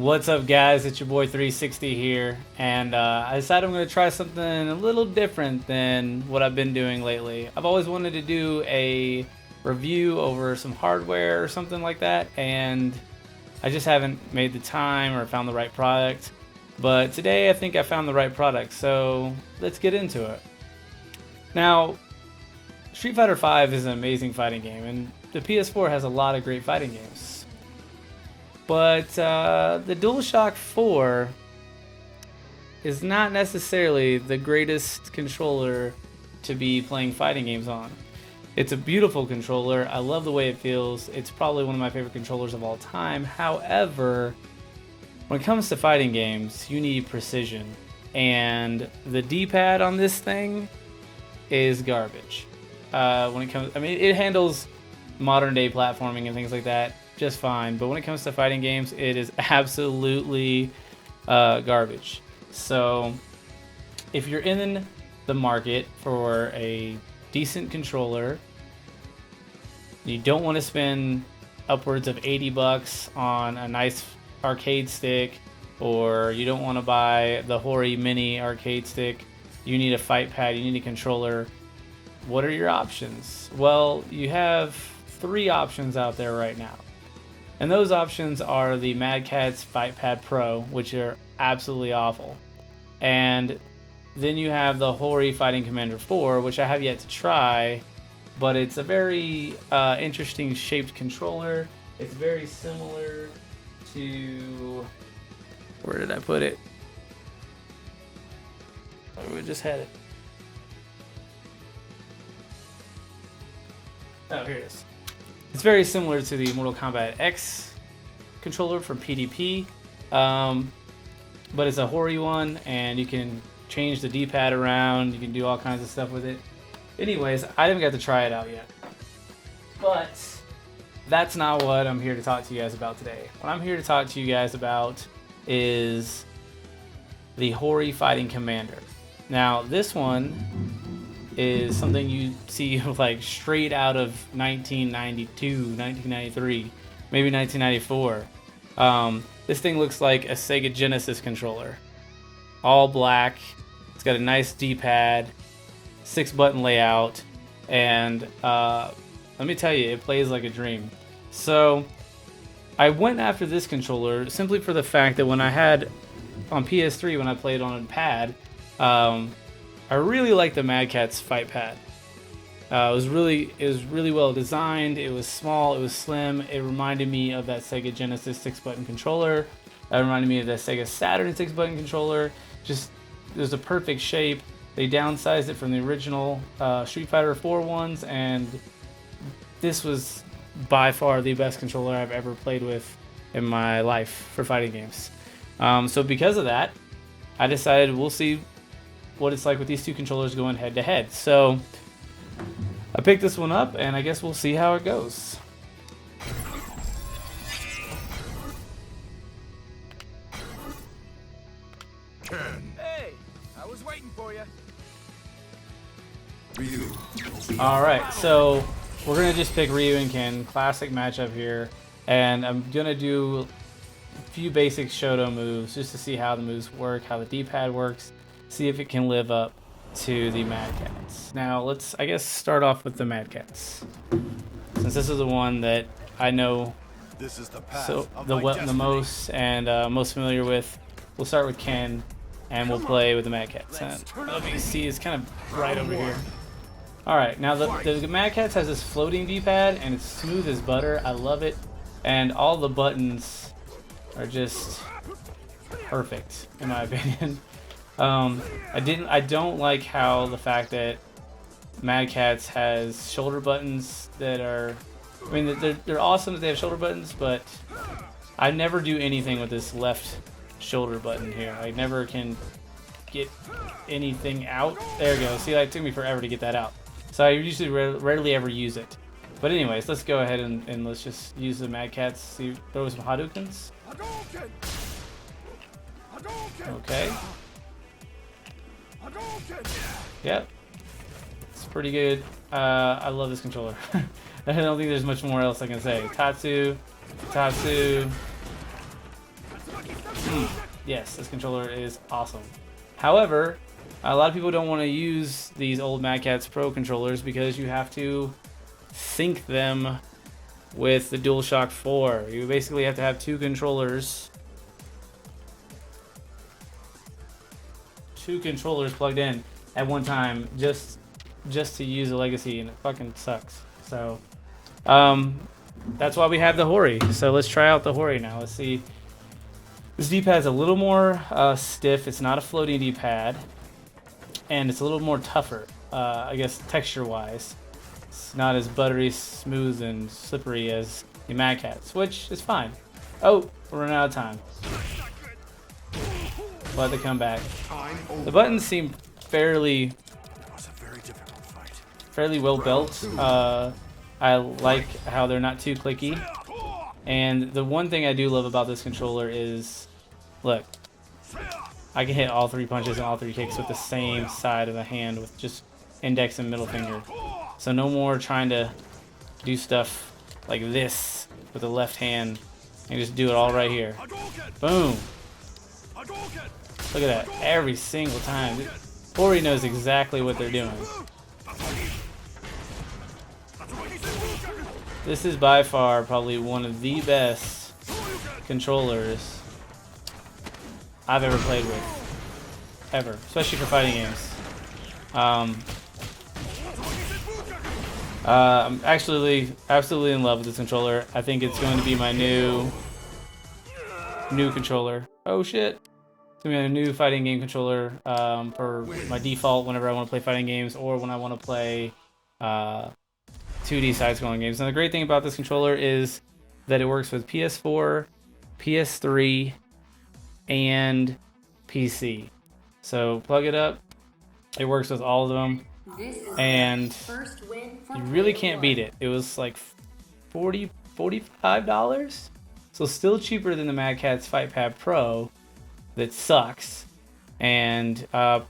What's up, guys? It's your boy 360 here, and I decided I'm going to try something a little different than what I've been doing lately. I've always wanted to do a review over some hardware or something like that, and I just haven't made the time or found the right product. But today I think I found the right product, so let's get into it. Now, Street Fighter V is an amazing fighting game, and the PS4 has a lot of great fighting games. But the DualShock 4 is not necessarily the greatest controller to be playing fighting games on. It's a beautiful controller. I love the way it feels. It's probably one of my favorite controllers of all time. However, when it comes to fighting games, you need precision. And the D-pad on this thing is garbage. When it comes, it handles modern day platforming and things like that just fine, but when it comes to fighting games, it is absolutely garbage. So if you're in the market for a decent controller, you don't want to spend upwards of $80 on a nice arcade stick, or you don't want to buy the Hori mini arcade stick, you need a fight pad, you need a controller. What are your options? Well, you have 3 options out there right now. And those options are the Mad Catz Fight Pad Pro, which are absolutely awful. And then you have the Hori Fighting Commander 4, which I have yet to try, but it's a very interesting shaped controller. It's very similar to... Where did I put it? Oh, we just had it. Oh, here it is. It's very similar to the Mortal Kombat X controller from PDP, but it's a Hori one, and you can change the D-pad around, you can do all kinds of stuff with it. Anyways, I haven't got to try it out yet, but that's not what I'm here to talk to you guys about today. What I'm here to talk to you guys about is the Hori Fighting Commander. Now, this one is something you see like straight out of 1992, 1993, maybe 1994. This thing looks like a Sega Genesis controller. All black. It's got a nice D-pad, 6-button layout, and let me tell you, it plays like a dream. So I went after this controller simply for the fact that when I had on PS3, when I played on a pad, I really like the Mad Catz Fight Pad. It was really well designed. It was small. It was slim. It reminded me of that Sega Genesis 6-button controller. It reminded me of that Sega Saturn 6-button controller. Just, it was a perfect shape. They downsized it from the original Street Fighter 4 ones, and this was by far the best controller I've ever played with in my life for fighting games. So because of that, I decided we'll see what it's like with these 2 controllers going head to head. So I picked this one up, and I guess we'll see how it goes. Hey, I was waiting for you. Alright, so we're gonna just pick Ryu and Ken, classic matchup here, and I'm gonna do a few basic Shoto moves just to see how the moves work, how the D-pad works, see if it can live up to the Mad Catz. Now let's, I guess, start off with the Mad Catz, since this is the one that I know the most and most familiar with. We'll start with Ken, and we'll play with the Mad Catz. Let me see, it's kind of right over here. Alright, now the Mad Catz has this floating D-pad, and it's smooth as butter. I love it, and all the buttons are just perfect in my opinion. I don't like how the fact that Mad Catz has shoulder buttons that are, they're awesome that they have shoulder buttons, but I never do anything with this left shoulder button here. I never can get anything out. There we go. See, that took me forever to get that out. So I usually rarely ever use it. But anyways, let's go ahead and let's just use the Mad Catz, see, throw some Hadoukens. Okay. Yep. It's pretty good. I love this controller. I don't think there's much more else I can say. Tatsu. Yes, this controller is awesome. However, a lot of people don't want to use these old Mad Catz Pro controllers because you have to sync them with the DualShock 4. You basically have to have two controllers plugged in at one time just to use a Legacy, and it fucking sucks. So that's why we have the Hori. So let's try out the Hori now. Let's see. This D-pad's a little more stiff. It's not a floating D-pad, and it's a little more tougher, I guess, texture-wise. It's not as buttery, smooth, and slippery as the Mad Catz, which is fine. Oh, we're running out of time. We'll have to come back. The buttons seem fairly well built. I like how they're not too clicky. And the one thing I do love about this controller is, look, I can hit all three punches and all three kicks with the same side of the hand with just index and middle finger. So no more trying to do stuff like this with the left hand. I can just do it all right here. Boom. Look at that. Every single time. Hori knows exactly what they're doing. This is by far probably one of the best controllers I've ever played with. Ever. Especially for fighting games. I'm actually absolutely in love with this controller. I think it's going to be my new controller. Oh shit. It's going to be a new fighting game controller for my default whenever I want to play fighting games or when I want to play 2D side-scrolling games. And the great thing about this controller is that it works with PS4, PS3, and PC. So plug it up. It works with all of them. And you really can't beat it. It was like $45. So still cheaper than the Mad Catz FightPad Pro that sucks. And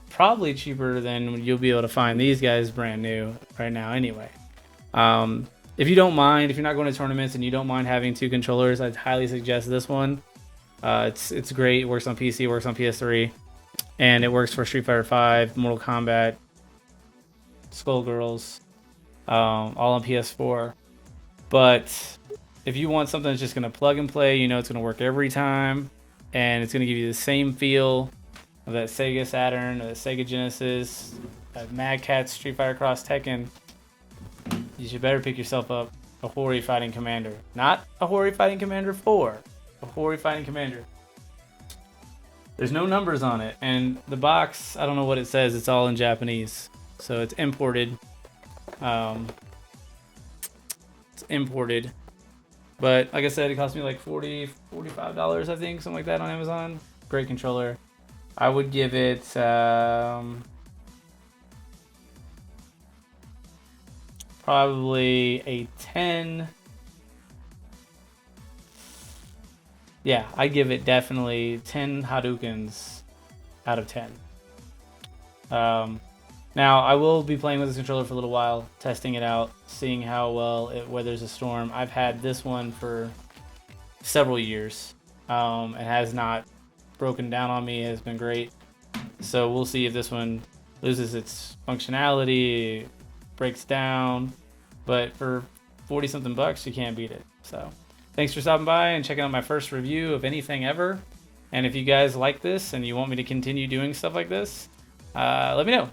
probably cheaper than you'll be able to find these guys brand new right now anyway. If you don't mind, if you're not going to tournaments and you don't mind having two controllers, I'd highly suggest this one. It's great. It works on PC, works on PS3, and it works for Street Fighter V, Mortal Kombat, Skullgirls, all on PS4. But if you want something that's just going to plug and play, you know it's going to work every time, and it's going to give you the same feel of that Sega Saturn, or that Sega Genesis, that Mad Catz, Street Fighter Cross Tekken, you should better pick yourself up a Hori Fighting Commander. Not a Hori Fighting Commander 4. A Hori Fighting Commander. There's no numbers on it. And the box, I don't know what it says. It's all in Japanese. So it's imported. It's imported. But like I said, it cost me like $40, $45, I think. Something like that on Amazon. Great controller. I would give it... probably a 10. Yeah, I give it definitely 10 Hadoukens out of 10. Now, I will be playing with this controller for a little while, testing it out, seeing how well it weathers a storm. I've had this one for several years. It has not broken down on me. It has been great. So we'll see if this one loses its functionality, breaks down, but for 40 something bucks you can't beat it. So thanks for stopping by and checking out my first review of anything ever. And if you guys like this and you want me to continue doing stuff like this, let me know.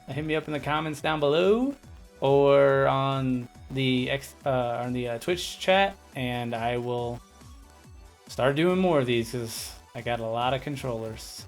Hit me up in the comments down below or on the Twitch chat, and I will start doing more of these because I got a lot of controllers.